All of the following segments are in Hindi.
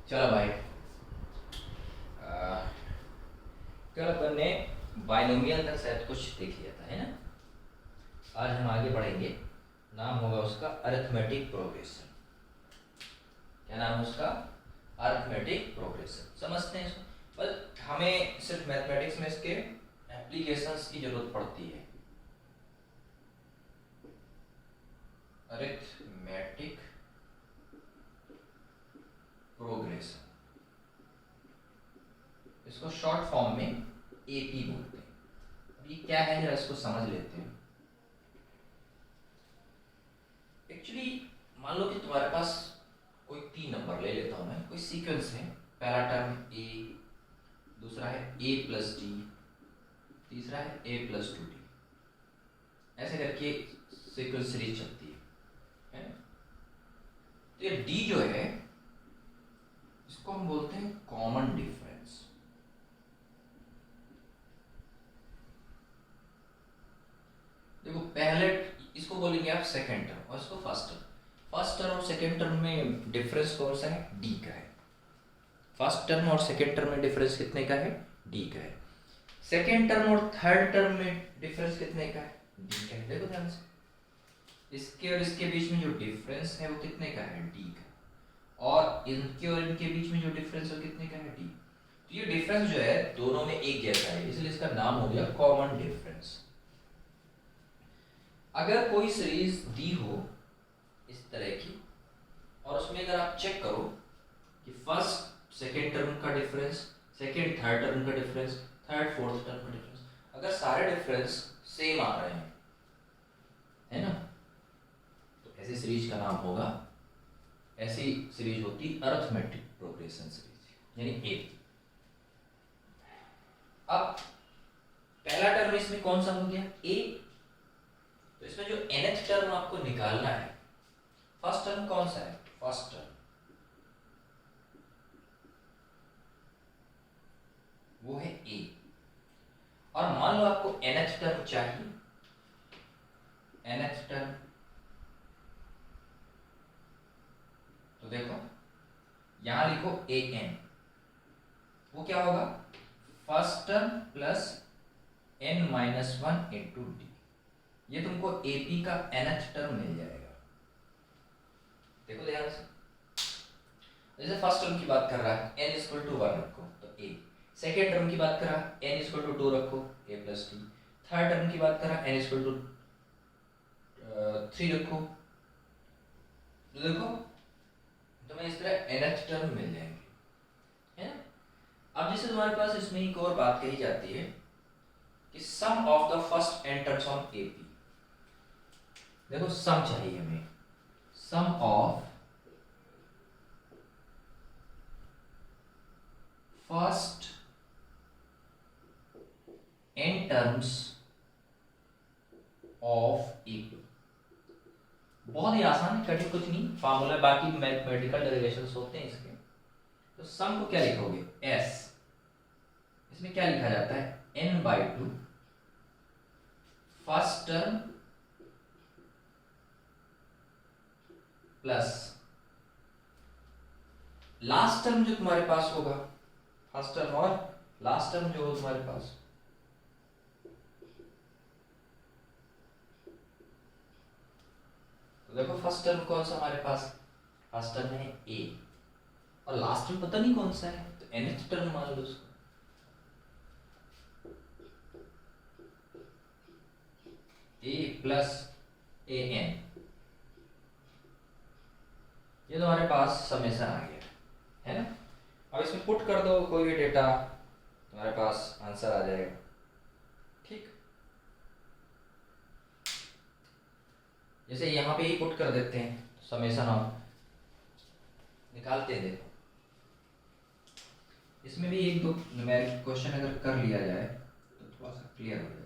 चलो भाई, अह, कल अपन ने बाइनोमियल का शायद कुछ देख लिया था, है ना। आज हम आगे बढ़ेंगे। नाम होगा उसका अरिथमेटिक प्रोग्रेशन। क्या नाम है उसका? Arithmetic progression. समझते हैं इसको। बस हमें सिर्फ मैथमेटिक्स में इसके एप्लीकेशंस की जरूरत पड़ती है। अरिथमेटिक प्रोग्रेशन, इसको शॉर्ट फॉर्म में एपी बोलते हैं। अब ये क्या है, जरा इसको समझ लेते हैं। एक्चुअली मान लो कि तुम्हारे पास कोई 3 नंबर ले लेता हूं मैं, कोई सीक्वेंस है। पहला टर्म ए, दूसरा है ए प्लस डी, तीसरा है ए प्लस 2डी। ऐसे करके सीक्वेंस सीरीज चलती है ना। तो ये डी जो है, इसको हम बोलते हैं कॉमन डिफरेंस। देखो, पहले इसको बोलेंगे आप सेकेंड टर्म और इसको फर्स्ट टर्म। फर्स्ट टर्म और सेकेंड टर्म में डिफरेंस कौन सा है? डी का है। फर्स्ट टर्म और सेकेंड टर्म में डिफरेंस कितने का है? डी का है। सेकेंड टर्म और थर्ड टर्म में डिफरेंस कितने का है? डी का है। देखो ध्यान से, इसके और इसके बीच में जो डिफरेंस है वो कितने का है? डी का। और इनके और इनके बीच में जो डिफरेंस है वो कितने का है? डी। तो ये डिफरेंस जो है दोनों में एक जैसा है, इसलिए इसका नाम हो गया कॉमन डिफरेंस। अगर कोई सीरीज दी हो इस तरह की, और उसमें अगर आप चेक करो कि फर्स्ट सेकेंड टर्म का डिफरेंस, सेकेंड थर्ड टर्म का डिफरेंस, थर्ड फोर्थ टर्म का डिफरेंस, अगर सारे डिफरेंस सेम आ रहे हैं, है ना, तो ऐसी सीरीज का नाम होगा, ऐसी सीरीज होती अरिथमेटिक प्रोग्रेशन सीरीज, यानी ए। अब पहला टर्म इसमें कौन सा हो गया? ए। तो इसमें जो nth टर्म आपको निकालना है, फर्स्ट टर्म कौन सा है? फर्स्ट टर्म, वो है ए। और मान लो आपको nth टर्म चाहिए, nth टर्म, तो देखो यहां लिखो an। वो क्या होगा? First term plus n-1 into D. ये तुमको एपी का nth टर्म मिल जाएगा। देखो ध्यान से, जैसे फर्स्ट टर्म की बात कर रहा है n इक्वल टू 1 रखो तो a, सेकेंड टर्म की बात कर रहा है n इक्वल टू 2 रखो a plus D, third term की बात कर रहा है n इक्वल टू 3 रखो। तो देखो तुम्हें इस तरह nth टर्म मिल जाएंगे, है ना। अब जैसे तुम्हारे पास इसमें एक और बात कही जाती है कि sum of the first n terms of AP. देखो सम चाहिए हमें, sum of first n terms of AP. बहुत ही आसान है, कठिन कुछ नहीं, फार्मूला बाकी मैथमेटिकल डेरिवेशंस होते हैं इसके। तो सम को क्या लिखोगे? s। इसमें क्या लिखा जाता है? n/2 first term plus last term जो तुम्हारे पास होगा, फर्स्ट टर्म और लास्ट टर्म जो हो तुम्हारे पास, तो देखो फर्स्ट टर्म कौन सा हमारे पास? फर्स्ट टर्म है a, और लास्ट टर्म पता नहीं कौन सा है, तो nth टर्म मान लो उसको। a प्लस an, ये तुम्हारे पास समेशन आ गया, है ना। अब इसमें पुट कर दो कोई भी डेटा, तुम्हारे पास आंसर आ जाएगा। ठीक, जैसे यहाँ पे ही पुट कर देते हैं, समेशन ऑफ निकालते हैं। देखो इसमें भी एक दो न्यूमेरिक क्वेश्चन अगर कर लिया जाए तो थोड़ा सा क्लियर हो जाएगा।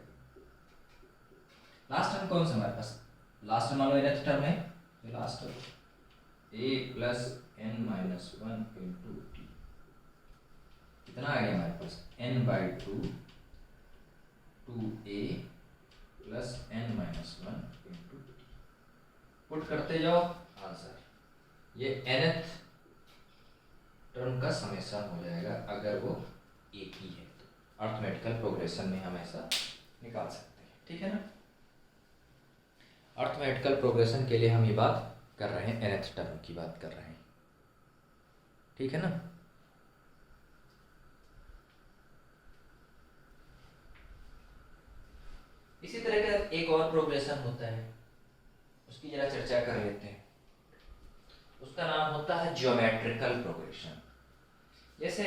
लास्ट टर्म कौन सा हमारे पास? लास्ट टर्म मान लो nth टर्म है, तो last term a plus n-1 into T. कितना आ गया हमारे पास? n/2 2a plus n-1 into T. Put करते जाओ आंसर। ये nth टर्म का समेशन हो जाएगा अगर वो एक ही है तो। अर्थमेटिकल प्रोग्रेशन में हम ऐसा निकाल सकते हैं, ठीक है ना। अर्थमेटिकल प्रोग्रेशन के लिए हम ये बात कर रहे हैं, nth टर्म की बात कर रहे हैं, ठीक है ना। इसी तरह का एक और प्रोग्रेशन होता है, उसकी जरा चर्चा कर लेते हैं। उसका नाम होता है ज्योमेट्रिकल प्रोग्रेशन। जैसे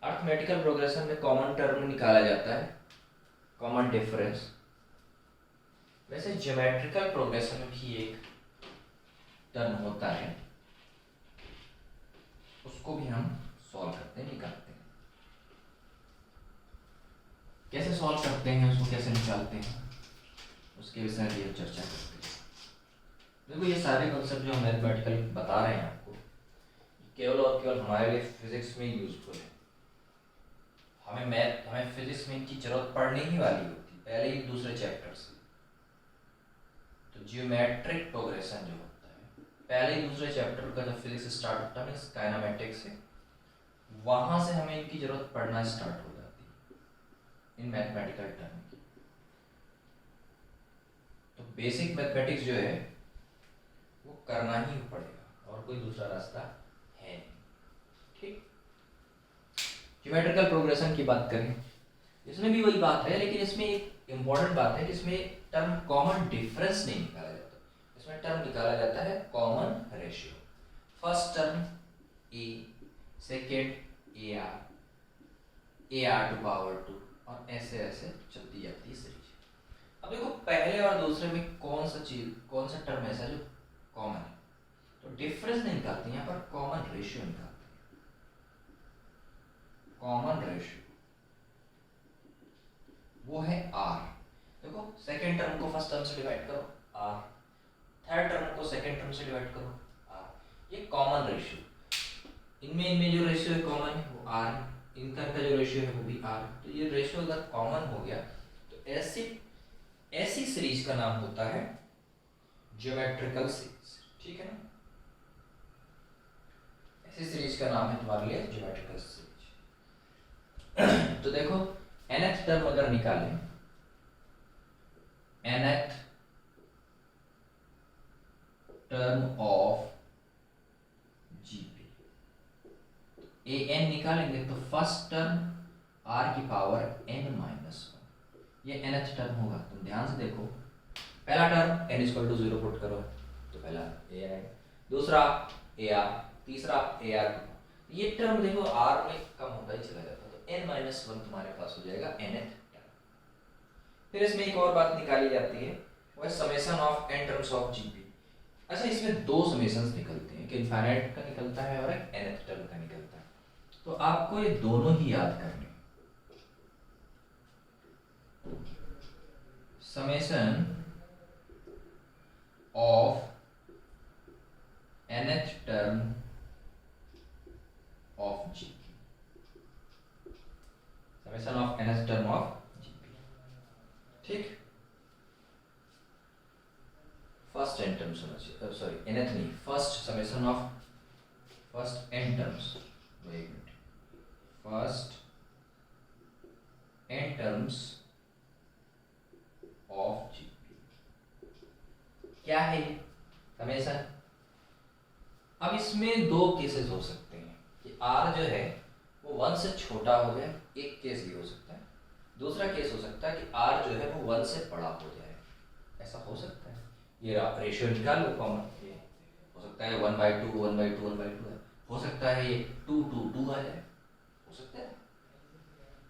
अर्थमेटिकल प्रोग्रेशन में कॉमन टर्म निकाला जाता है, कॉमन डिफरेंस, वैसे ज्योमेट्रिकल प्रोग्रेशन में भी एक टर्म होता है, उसको भी हम सॉल्व करते हैं, निकालते हैं। कैसे सॉल्व करते हैं, उसको कैसे निकालते हैं, उसके विषय में भी चर्चा करते हैं। देखो ये सारे कॉन्सेप्ट जो हम मैथमेटिकल बता रहे हैं आपको, केवल और केवल हमारे लिए फिजिक्स में यूजफुल है। हमें फिजिक्स में इनकी जरूरत पड़ने ही वाली होती है पहले ही दूसरे चैप्टर से। तो जियोमेट्रिक प्रोग्रेशन जो होता है पहले ही दूसरे चैप्टर का जब फिजिक्स स्टार्ट होता है काइनेमेटिक्स से, वहां से हमें इनकी जरूरत पड़ना स्टार्ट हो जाती है इन मैथमेटिकल टर्म की। तो बेसिक मैथमेटिक्स जो है वो करना ही पड़ेगा और कोई दूसरा रास्ता है नहीं, ठीक। ज्योमेट्रिकल प्रोग्रेशन की बात करें, इसमें भी वही बात है, लेकिन इसमें एक इम्पॉर्टेंट बात है कि इसमें टर्म कॉमन डिफरेंस नहीं निकाला जाता, इसमें टर्म निकाला जाता है common ratio. First term a, second a r to power 2 और ऐसे ऐसे चलती जाती है सीरीज। अब देखो पहले और दूसरे में कौन सा टर्म ऐसा जो कॉमन है, तो डिफरेंस नहीं निकालते, यहाँ पर कॉमन रेशियो निकालते हैं। कॉमन रेशियो वो है आर। देखो सेकेंड टर्म को फर्स्ट टर्म से डिवाइड करो आर, थर्ड टर्म को सेकेंड टर्म से डिवाइड करो आर, ये कॉमन रेशियो। इनमें जो रेशियो है कॉमन है वो आर, इनका जो रेशियो है वो भी आर। तो ये रेशियो अगर कॉमन हो गया तो ऐसी सीरीज का नाम होता है ज्योमेट्रिकल सीरीज, ठीक है ना। ऐसी सीरीज का नाम है तुम्हारे लिए ज्योमेट्रिकल सीरीज। तो देखो nth टर्म अगर निकालें, nth term of GP, an निकालेंगे तो फर्स्ट टर्म r की पावर n-1, ये nth टर्म होगा। तुम ध्यान से देखो, पहला टर्म n = 0 पुट करो तो पहला a आएगा, दूसरा ar, तीसरा ar। ये टर्म देखो r में कम होता ही चला जाता है, तो n-1 तुम्हारे पास हो जाएगा nth टर्म। फिर इसमें एक और बात निकाली जाती है, वो है summation of n terms of GP. अच्छा, इसमें दो समेशंस निकलते हैं, एक इनफाइनाइट का निकलता है और एक nth टर्म का निकलता है। तो आपको ये दोनों ही याद करने, summation of nth term of GP, summation of nth term of GP, ठीक। फर्स्ट n टर्म्स होना चाहिए, सॉरी nth नहीं, first summation of first n terms, एक minute, first n terms of GP क्या है ये समेशन। अब इसमें दो केसेस हो सकते हैं कि r जो है वो 1 से छोटा हो जाए, एक केस ये हो सकता है। दूसरा केस हो सकता है कि r जो है वो 1 से बड़ा हो जाए, ऐसा हो सकता है। ये रेशियो निकाल लो कॉमन, ये हो सकता है 1/2 1/2 1/2 है, हो सकता है ये 2 आ जाए, हो सकता है।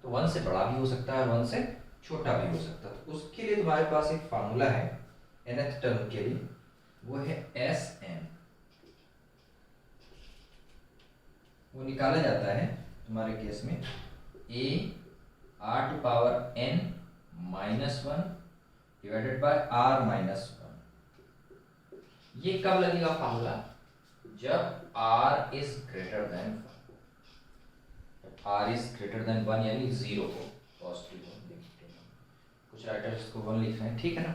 तो 1 से बड़ा भी हो सकता है और 1 से छोटा भी हो सकता है। तो उसके लिए तुम्हारे पास एक फार्मूला है nth टर्म के लिए, वो है Sn। वो निकाला जाता है तुम्हारे केस में ar⁻n-1 डिवाइडेड बाय r-1। ये कब लगेगा फार्मूला, जब r इज ग्रेटर देन 1, यानी 0 हो, पॉजिटिव हो। कुछ राइटर्स को 1 लिख रहे हैं, ठीक है ना,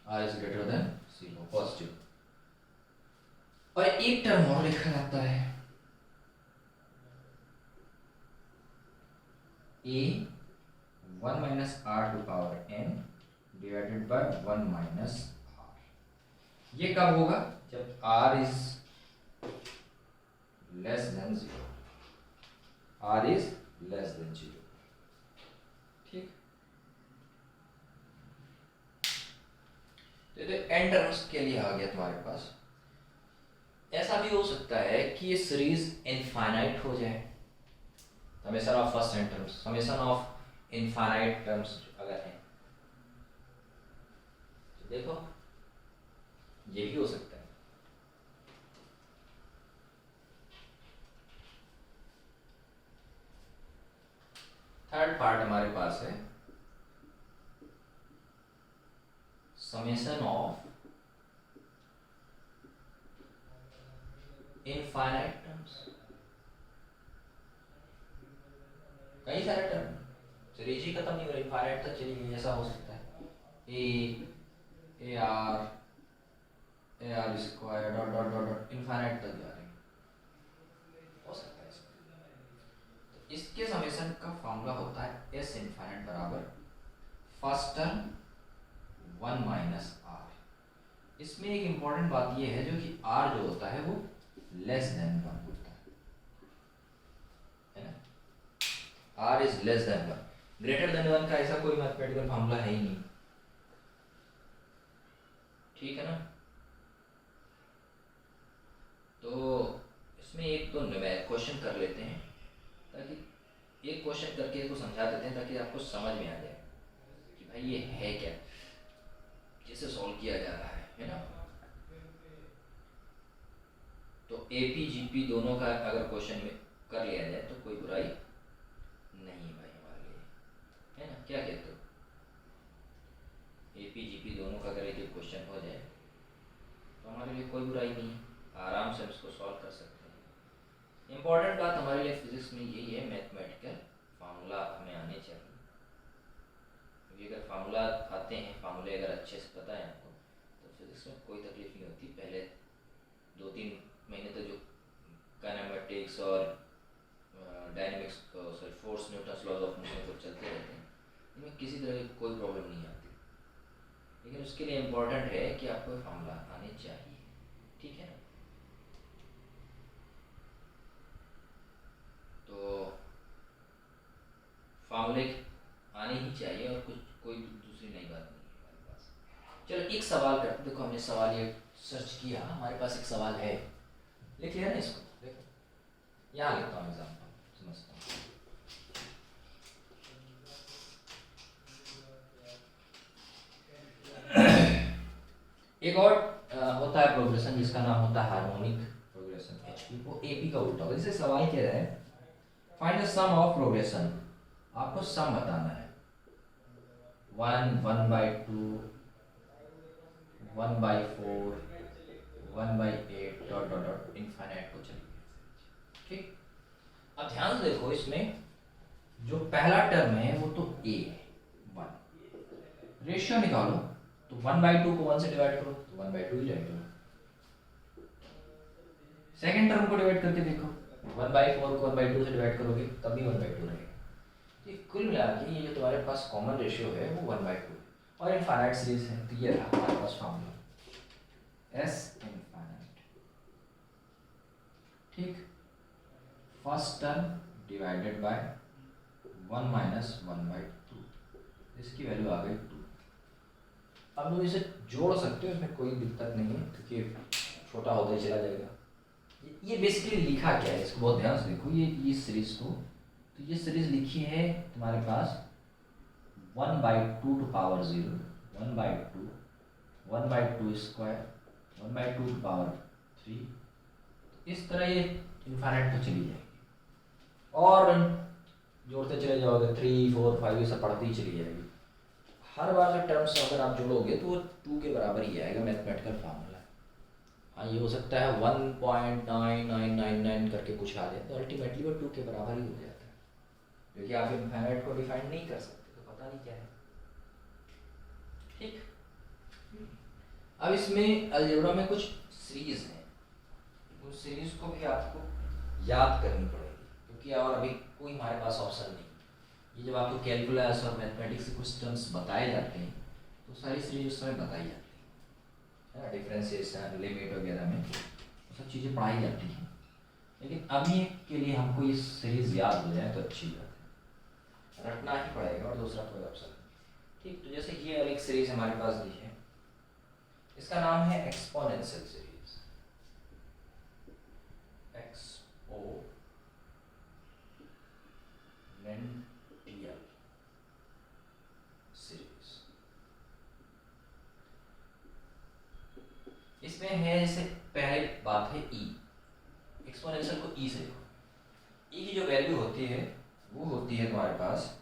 r is greater than 0 positive. और एक टर्म और लिखा जाता है a 1 minus r to power n divided by 1 minus r. ये कब होगा? जब r is less than 0। R is less than 0। ठीक, तो एन टर्म्स के लिए आ गया तुम्हारे पास। ऐसा भी हो सकता है कि ये सीरीज इनफाइनाइट हो जाए। Summation of first n terms, summation of infinite terms अगर है तो देखो ये भी हो सकता है। थर्ड पार्ट हमारे पास है समेशन ऑफ इनफाइनाइट टर्म्स। कई सारे टर्म सीरीज ही खत्म नहीं हो रही, इनफाइनाइट तक चली गई। ऐसा हो सकता है A R square dot dot dot dot infinite तक जा रही हो सकता है इसका। तो इसके समेशन का फॉर्मूला होता है एस इनफाइनाइट बराबर फर्स्ट टर्म 1 माइनस आर। इसमें एक इंपॉर्टेंट बात यह है जो कि आर जो होता है वो लेस देन 1 होता है ना। R is less than 1। Greater than 1 का ऐसा कोई मैथमेटिकल फॉर्मूला है ही नहीं। ठीक है ना। तो इसमें एक तो क्वेश्चन कर लेते हैं, ताकि एक क्वेश्चन करके इसको समझा देते हैं ताकि आपको समझ में आ जाए कि भाई ये है क्या, जिसे सॉल्व किया जा रहा है ना। तो एपी जीपी दोनों का अगर क्वेश्चन में कर लिया जाए तो कोई बुराई नहीं भाई हमारे लिए, है ना। क्या कहते हो? एपी जीपी दोनों का अगर एक क्वेश्चन हो जाए तो हमारे लिए कोई बुराई नहीं, आराम से हम इसको सॉल्व कर सकते हैं। इम्पॉर्टेंट बात हमारे लिए फिजिक्स में यही है, मैथमेटिकल फार्मूला हमें आने चाहिए। क्योंकि अगर फार्मूला आते हैं, फार्मूले अगर अच्छे से पता है आपको, तो फिजिक्स में कोई तकलीफ नहीं होती। पहले 2-3 महीने तक जो काइनेमेटिक्स और dynamics sorry force Newton's laws of motion सब चलते रहते हैं, इनमें किसी तरह की कोई प्रॉब्लम नहीं आती। लेकिन उसके लिए इम्पोर्टेंट है कि आपको फार्मूला आने चाहिए। ठीक है ना। तो फार्मूले आने ही चाहिए और कुछ कोई दूसरी नई बात नहीं है हमारे पास। चलो एक सवाल करते, देखो हमने सवाल ये सर्च किया, हमारे पास एक सवाल है, लिख लिया ना इसको। देखो यहाँ लिखता हूँ एग्जाम्पल, समझता हूँ। एक और होता है प्रोग्रेशन जिसका नाम होता है हार्मोनिक प्रोग्रेशन, एचपी। वो एपी का उल्टा होगा। जैसे सवाल क्या है, find the sum of progression. आपको सम बताना है 1, 1/2, 1/4, 1/8 डॉट डॉट डॉट इनफाइनाइट को चलिए। ठीक, अब ध्यान से देखो, इसमें जो पहला टर्म है वो तो a है 1। रेशियो निकालो तो 1/2 को 1 से डिवाइड करो तो 1/2 ही जाएगा। सेकंड टर्म को डिवाइड करके देखो, 1/4 को 1/2 से डिवाइड करोगे तब भी 1/2 रहेगा। तो कुल मिला के ये जो तुम्हारे पास कॉमन रेशियो है वो 1/2 और इनफाइनाइट सीरीज है। तो ये रहा हमारे पास फॉर्मूला एस इनफाइनाइट। ठीक, first term divided by 1 minus 1/2, इसकी वैल्यू आ गई 2। अब लोग इसे जोड़ सकते हो, इसमें कोई दिक्कत नहीं है क्योंकि छोटा होता ही चला जाएगा। ये बेसिकली लिखा क्या है, इसको बहुत ध्यान से देखो। ये सीरीज को, तो ये सीरीज लिखी है तुम्हारे पास 1/2 to power 0, 1/2, 1/2 square, 1/2 to power 3। इस तरह ये इनफाइनाइट तो चली जाएगी और जोड़ते चले जाओगे 3, 4, 5 ये सब पढ़ती ही चली जाएगी। हर बार जो टर्म्स अगर आप जोड़ोगे तो वो 2 के बराबर ही आएगा, मैथमेटिकल फार्मूला। हाँ, ये हो सकता है 1.9999 करके कुछ आ जाए, तो अल्टीमेटली वो 2 के बराबर ही हो जाता है, क्योंकि आप इनफाइनाइट को डिफाइन नहीं कर सकते, तो पता नहीं क्या है। ठीक, अब इसमें अलजेब्रा में कुछ सीरीज हैं, उस सीरीज को भी आपको याद करनी पड़ेगी, क्योंकि और अभी कोई हमारे पास ऑप्शन नहीं। ये जब आपको कैलकुलस और मैथमेटिक्स के कुछ टर्म्स बताए जाते हैं तो सारी सीरीज उस समय बताई जाती है, डिफरेंशिएशन, लिमिट वगैरह में वो सब चीज़ें पढ़ाई जाती हैं। लेकिन अभी के लिए हमको ये सीरीज याद हो जाए तो अच्छी बात है, रटना ही पड़ेगा और दूसरा कोई ऑप्शन नहीं। ठीक, तो जैसे ये एक सीरीज हमारे पास दी है, इसका नाम है एक्सपोनेंशियल सीरीज, एक्सपोनेंशियल सीरीज। इसमें है जैसे पहले बात है ई, एक्सपोनेंशियल को ई से लिखो। ई की जो वैल्यू होती है वो होती है तुम्हारे पास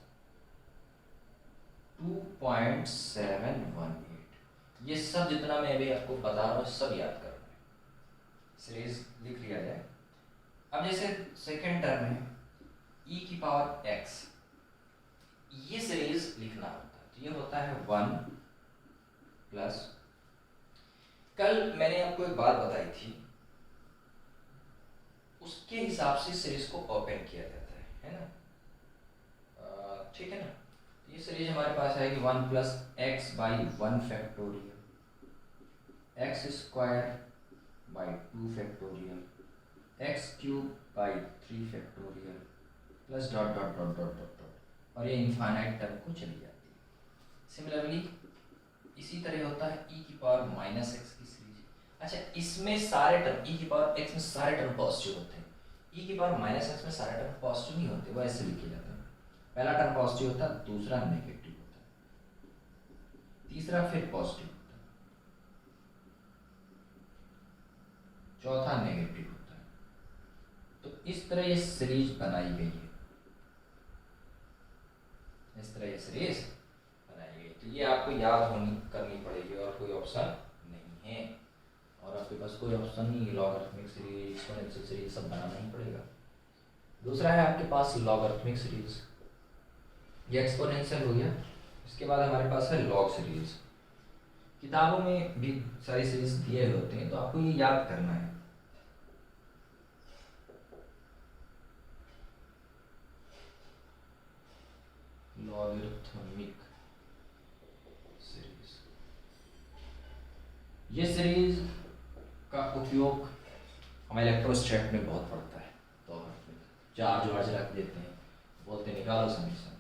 2.718। ये सब जितना मैं अभी आपको बता रहा हूँ सब याद करना है, सीरीज लिख लिया जाए। अब जैसे सेकेंड टर्म है ई की पावर एक्स, ये सीरीज लिखना होता है तो ये होता है 1 प्लस, कल मैंने आपको एक बात बताई थी उसके हिसाब से सीरीज को ओपन किया जाता है ना, ठीक है ना। ये सीरीज हमारे पास आएगी 1 plus x by 1 factorial, x square by 2 factorial, x cube by 3 factorial plus dot dot dot dot dot dot, और ये इनफाइनाइट टर्म को चली जाती है। सिमिलरली इसी तरह होता है ई की पावर माइनस एक्स की सीरीज। अच्छा, इसमें सारे टर्म ई की पावर एक्स में सारे टर्म पॉजिटिव होते हैं, ई की पावर माइनस एक्स में सारे टर्म पॉजिटिव नहीं होते, वो ऐसे लिखे जाते हैं। पहला टर्म पॉजिटिव होता है, दूसरा नेगेटिव होता है, तीसरा फिर पॉजिटिव होता है, चौथा नेगेटिव होता है। तो इस तरह ये सीरीज बनाई गई है, इस तरह ये सीरीज बनाई गई। तो ये आपको याद होनी करनी पड़ेगी और कोई ऑप्शन नहीं है, और आपके पास कोई ऑप्शन नहीं है। लॉगरिथमिक सीरीज, एक्सपोनेंशियल सीरीज सब बनाना ही पड़ेगा। दूसरा है आपके पास लॉगरिथमिक सीरीज, ये एक्सपोनेंशियल हो गया। इसके बाद हमारे पास है लॉग सीरीज। किताबों में भी सारी सीरीज दिए होते हैं तो आपको ये याद करना है। लॉगरिथमिक सीरीज, ये सीरीज का उपयोग हमें इलेक्ट्रोस्टैट में बहुत पड़ता है। तो चार्ज वार्ज रख देते हैं, बोलते निकालो समीकरण।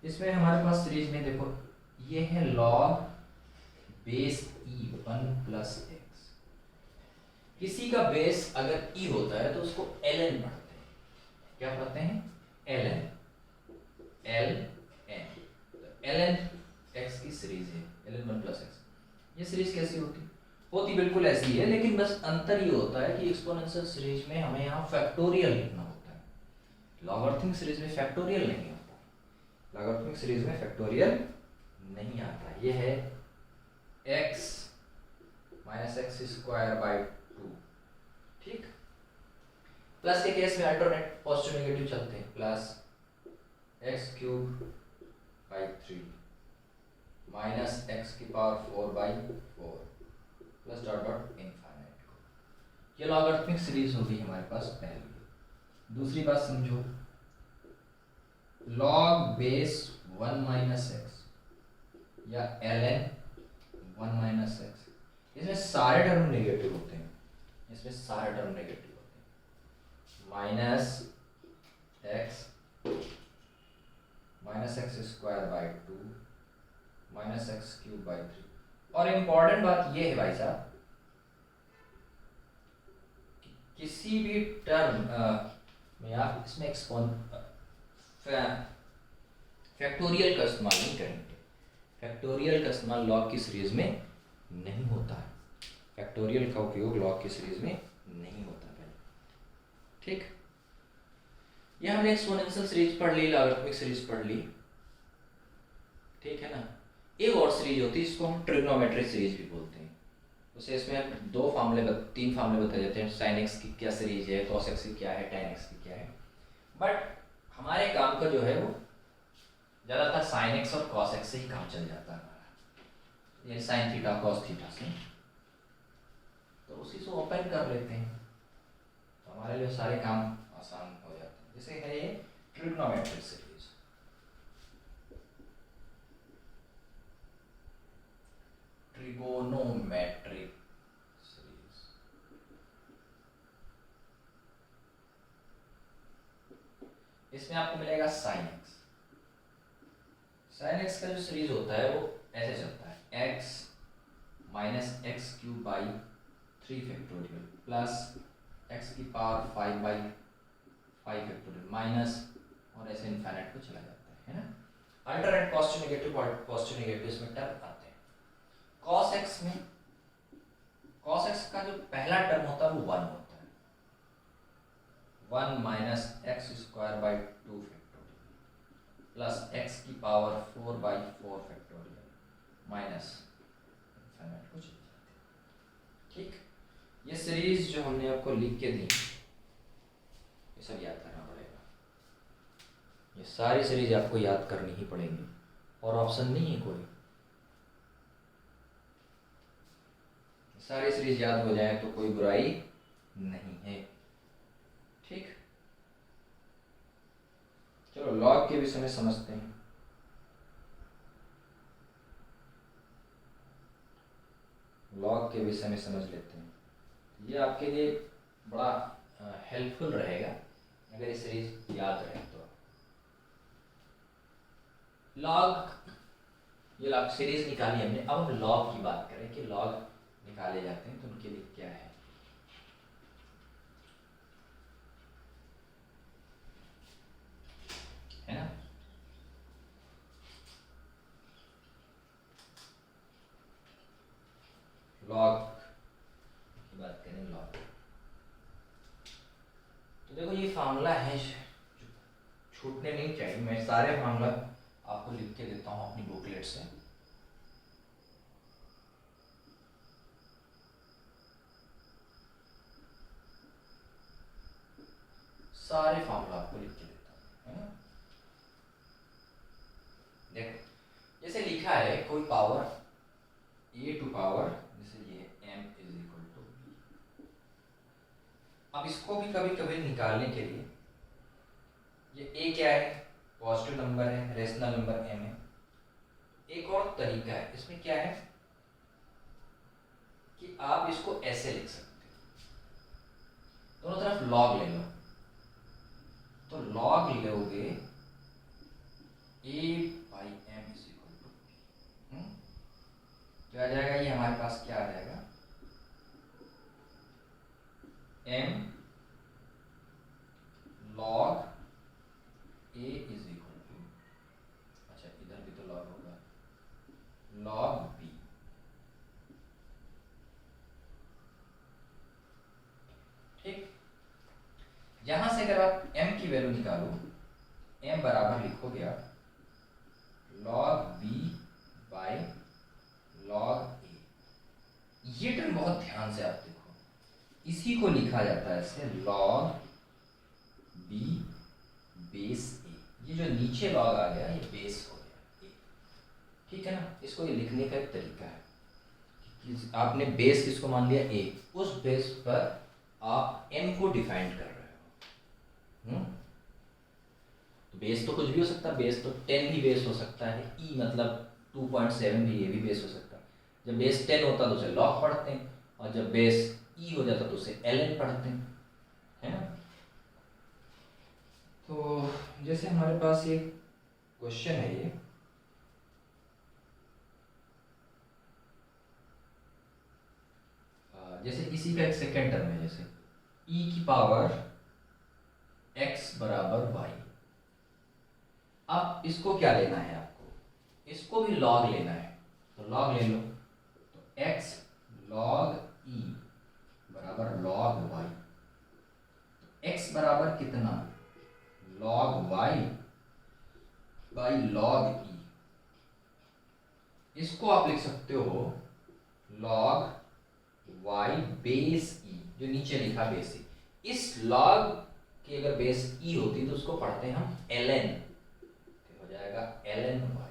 इसमें हमारे पास सीरीज में देखो ये है लॉग बेस ई 1 प्लस एक्स। किसी का बेस अगर ई होता है तो उसको ln पढ़ते हैं। क्या पढ़ते हैं? ln, ln एक्स की सीरीज है, ln 1 प्लस एक्स। ये सीरीज कैसी होती? होती बिल्कुल ऐसी है, लेकिन बस अंतर ये होता है कि एक्सपोनेंशियल सीरीज में हमें यहाँ फैक्टोरियल लिखना होता है, लॉगरिथमिक सीरीज में फैक्टोरियल नहीं होता। लॉगरिथमिक सीरीज में फैक्टोरियल नहीं आता। ये है x minus x square by 2, ठीक। प्लस के केस में अल्टरनेट पॉजिटिव नेगेटिव चलते हैं, plus x cube by 3 minus x की power 4 by 4 plus dot dot infinite को। ये लॉगरिथमिक सीरीज होगी हमारे पास पहली। दूसरी बात समझो, log बेस 1 माइनस एक्स या ln 1 माइनस एक्स, इसमें सारे टर्म नेगेटिव होते हैं, इसमें सारे टर्म नेगेटिव होते हैं। Minus x square by 2 minus x cube by 3। और इम्पॉर्टेंट बात ये है भाई साहब, किसी भी टर्म में आप इसमें फैक्टोरियल का इस्तेमाल नहीं करेंगे। फैक्टोरियल का इस्तेमाल लॉग की सीरीज में नहीं होता है, फैक्टोरियल का उपयोग लॉग की सीरीज में नहीं होता है, ठीक। यह हमने एक्सपोनेंशियल सीरीज पढ़ ली, लॉगरिथमिक सीरीज पढ़ ली, ठीक है ना। एक और सीरीज होती है, इसको हम ट्रिग्नोमेट्रिक सीरीज भी बोलते हैं। उसे इसमें तीन फार्मूले बताए जाते हैं, साइन एक्स की क्या सीरीज है, कॉस एक्स की क्या है, टेन एक्स की क्या है। बट हमारे काम का जो है वो ज़्यादातर साइन एक्स और कॉस एक्स से ही काम चल जाता है हमारा, ये साइन थीटा कॉस थीटा से, तो उसी से ओपन कर लेते हैं तो हमारे लिए सारे काम आसान हो जाते हैं। जैसे है ये ट्रिग्नोमेट्रिक सीरीज, ट्रिगोनोमेट्रिक सीरीज। इसमें आपको मिलेगा साइन एक्स। साइन एक्स का जो सीरीज होता है वो ऐसे चलता है, x minus x cube by 3 factorial plus x की पावर 5 बाई 5 फैक्टोरियल माइनस, और ऐसे इनफाइनाइट को चला जाता है ना। अल्टरनेट पॉजिटिव नेगेटिव इसमें टर्म आते हैं। cos x में cos x का जो पहला टर्म होता है वो 1 होता है, 1 minus x square by 2 factorial plus x की power 4 by 4 factorial minus infinite को चले जाते हैं। ठीक, ये सीरीज जो हमने आपको लिख के दी ये सब याद करना पड़ेगा। ये सारी सीरीज आपको याद करनी ही पड़ेगी और ऑप्शन नहीं है कोई। सारी सीरीज याद हो जाए तो कोई बुराई नहीं है। ठीक, चलो लॉग के विषय में समझते हैं। लॉग के विषय में समझ लेते हैं। ये आपके लिए बड़ा हेल्पफुल रहेगा अगर ये सीरीज याद रहे तो। ये लॉग सीरीज निकाली हमने। अब हम लॉग की बात करें कि लॉग निकाले जाते हैं तो उनके लिए क्या है। ना लॉग की बात करें, लॉग तो देखो ये फार्मूला है, छूटने नहीं चाहिए। मैं सारे फार्मूला आपको लिख के देता हूँ अपनी बुकलेट से। सारे फार्मूला आपको लिख के देता हूँ, है ना। देखो जैसे लिखा है कोई पावर a टू पावर, जैसे ये m is equal to b। अब इसको भी कभी कभी निकालने के लिए, ये a क्या है, पॉजिटिव नंबर है, रेशनल नंबर m है। एक और तरीका है इसमें, क्या है कि आप इसको ऐसे लिख सकते हो, दोनों तरफ log ले लो, तो log लोगे a by m is equal to b। क्या आ जाएगा, ये हमारे पास क्या आ जाएगा, m log a is equal to, अच्छा इधर भी तो log होगा, log b। ठीक, यहां से अगर आप m की वैल्यू निकालो, m बराबर लिखोगे आप log b by log a। ये टर्म बहुत ध्यान से आप देखो, इसी को लिखा जाता है ऐसे log b बेस a। ये जो नीचे log आ गया ये बेस हो गया a, ठीक है ना। इसको ये लिखने का एक तरीका है कि आपने बेस किसको मान लिया a, उस बेस पर आप m को डिफाइन कर रहे हो। तो बेस तो कुछ भी हो सकता है, बेस तो 10 भी बेस हो सकता है, e मतलब 2.7 भी, ये भी बेस हो सकता है। जब बेस 10 होता है तो उसे log पढ़ते हैं, और जब बेस e हो जाता तो उसे ln पढ़ते हैं, है ना। तो जैसे हमारे पास ये क्वेश्चन है, ये जैसे इसी का एक सेकेंड टर्म है, जैसे e की पावर x बराबर y। अब इसको क्या लेना है आपको, इसको भी log लेना है, तो log ले लो, तो x log e बराबर log y। तो x बराबर कितना, log y by log e। इसको आप लिख सकते हो log y बेस e, जो नीचे लिखा बेस e। इस log की अगर बेस e होती तो उसको पढ़ते हैं हम ln, तो हो जाएगा ln y।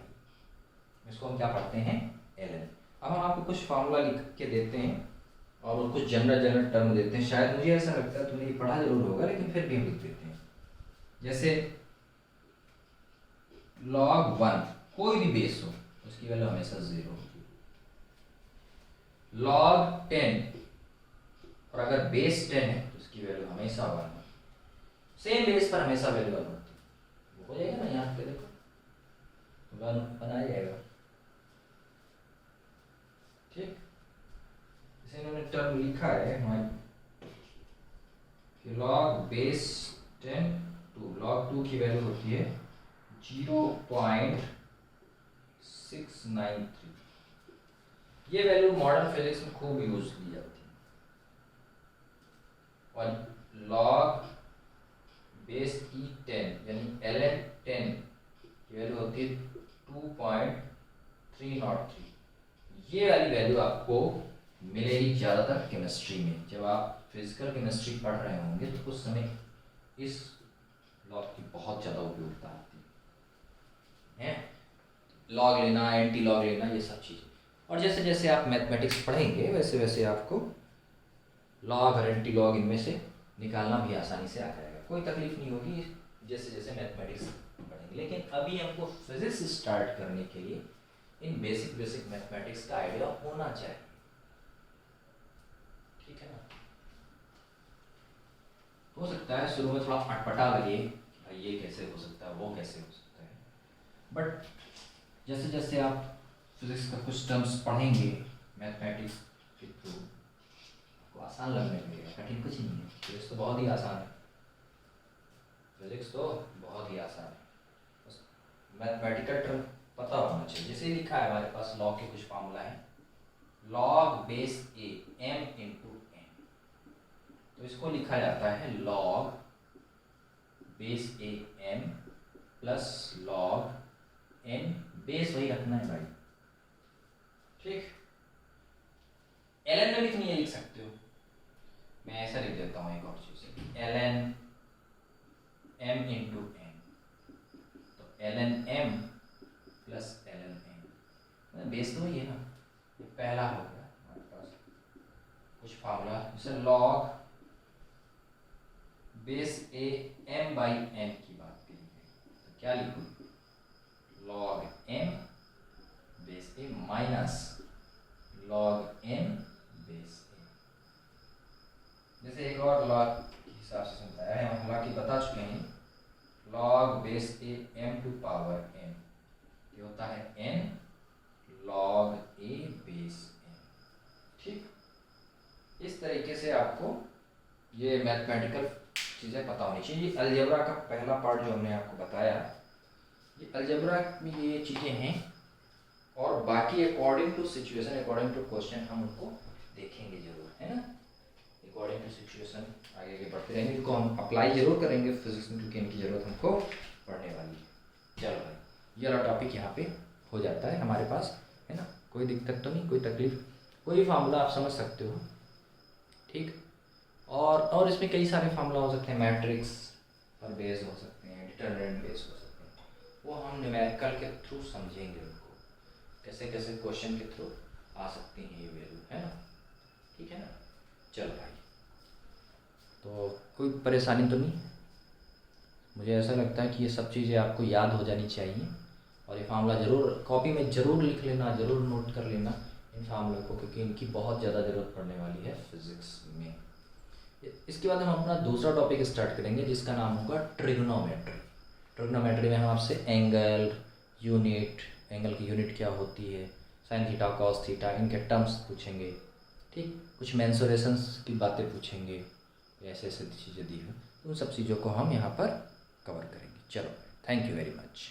इसको हम क्या पढ़ते हैं, ln। अब हम आपको कुछ फार्मूला लिख के देते हैं और कुछ जनरल टर्म देते हैं। शायद मुझे ऐसा लगता है तुमने ये पढ़ा जरूर होगा, लेकिन फिर भी हम लिख देते हैं। जैसे log 1, कोई भी बेस हो उसकी वैल्यू हमेशा 0 होगी। log 10 और अगर बेस 10 है तो इसकी वैल्यू हमेशा 1 है। सेम बेस पर हमेशा वैल्यू 1 होती है। हो जाएगा ना, यहाँ पे देखो 1 बनाया जाएगा। ठीक, इसे इन्होंने टर्म लिखा है कि log बेस 10 टू log 2 की वैल्यू होती है 0.693। ये वैल्यू मॉडर्न फिजिक्स में खूब यूज की जाती है। और log बेस ई 10 यानी ln 10 की वैल्यू होती है 2.303। ये वाली वैल्यू आपको मिलेगी ज़्यादातर केमिस्ट्री में। जब आप फिजिकल केमिस्ट्री पढ़ रहे होंगे तो उस समय इस लॉग की बहुत ज़्यादा उपयोगिता आती है। लॉग लेना, एंटी लॉग लेना, ये सब चीज़ें। और जैसे जैसे आप मैथमेटिक्स पढ़ेंगे वैसे वैसे आपको लॉग और एंटी लॉग इनमें से निकालना भी आसानी से आ जाएगा, कोई तकलीफ नहीं होगी जैसे जैसे मैथमेटिक्स पढ़ेंगे। लेकिन अभी हमको फिजिक्स स्टार्ट करने के लिए इन बेसिक मैथमेटिक्स का आइडिया होना चाहिए। ठीक है ना। हो सकता है शुरू में थोड़ा अटपटा लगे, भाई ये कैसे हो सकता है, वो कैसे हो सकता है, बट जैसे जैसे आप फिजिक्स का कुछ टर्म्स पढ़ेंगे मैथमेटिक्स के थ्रू आपको आसान लगने लगेगा। कठिन कुछ नहीं है, फिजिक्स तो बहुत ही आसान है। फिजिक्स तो बहुत ही आसान है, बस मैथमेटिकल टर्म पता होना चाहिए। जैसे लिखा है हमारे पास लॉग के कुछ फार्मूला है, log base a m into n, तो इसको लिखा जाता है log base a m plus log n, base वही रखना है भाई। ठीक, ln में भी तुम ये लिख सकते हो, मैं ऐसा लिख देता हूँ एक और चीज, ln m इंटू n, तो ln m plus ln n, base तो वही है ना। ये पहला हो गया हमारे पास कुछ फार्मूला, जैसे log base a m by n की बात करी है तो क्या लिखूँ, लॉग m बेस ए माइनस लॉग n बेस ए। जैसे एक और लॉग के हिसाब से समझाया है, हम हालांकि बता चुके हैं, log base a m to power n ये होता है n log a base n। ठीक, इस तरीके से आपको ये मैथमेटिकल चीज़ें पता होनी चाहिए। अलजेब्रा का पहला पार्ट जो हमने आपको बताया, ये अलजेब्रा में ये चीज़ें हैं, और बाकी according to situation, according to question हम उनको देखेंगे जरूर, है ना। अकॉर्डिंग टू सिचुएशन आगे आगे बढ़ते रहेंगे, इनको हम अप्लाई जरूर करेंगे फिजिक्स में, क्योंकि इनकी ज़रूरत हमको पढ़ने वाली है। चलो भाई, ये वाला टॉपिक यहाँ पे हो जाता है हमारे पास, है ना। कोई दिक्कत तो नहीं, कोई तकलीफ, कोई फार्मूला आप समझ सकते हो। ठीक, और इसमें कई सारे फार्मूला हो सकते हैं, मैट्रिक्स पर बेस्ड हो सकते हैं, डिटरमिनेंट बेस्ड हो सकते हैं, वो हम न्यूमेरिकल के थ्रू समझेंगे उनको, कैसे कैसे क्वेश्चन के थ्रू आ सकती हैं ये वैल्यू, है ना। ठीक है ना। चलो भाई, तो कोई परेशानी तो नहीं, मुझे ऐसा लगता है कि ये सब चीज़ें आपको याद हो जानी चाहिए, और ये फार्मूला ज़रूर कॉपी में ज़रूर लिख लेना, ज़रूर नोट कर लेना इन फार्मूलों को, क्योंकि इनकी बहुत ज़्यादा ज़रूरत पड़ने वाली है फिज़िक्स में। इसके बाद हम अपना दूसरा टॉपिक स्टार्ट करेंगे जिसका नाम होगा ट्रिग्नोमेट्री। ट्रिग्नोमेट्री में हम आपसे एंगल, यूनिट, एंगल की यूनिट क्या होती है, साइन थीटा, कॉस थीटा, इनके टर्म्स पूछेंगे। ठीक, कुछ मेंसुरेशंस की बातें पूछेंगे, ऐसे ऐसे चीज़ें दी हैं, उन सब चीज़ों को हम यहाँ पर कवर करेंगे। चलो, थैंक यू वेरी मच।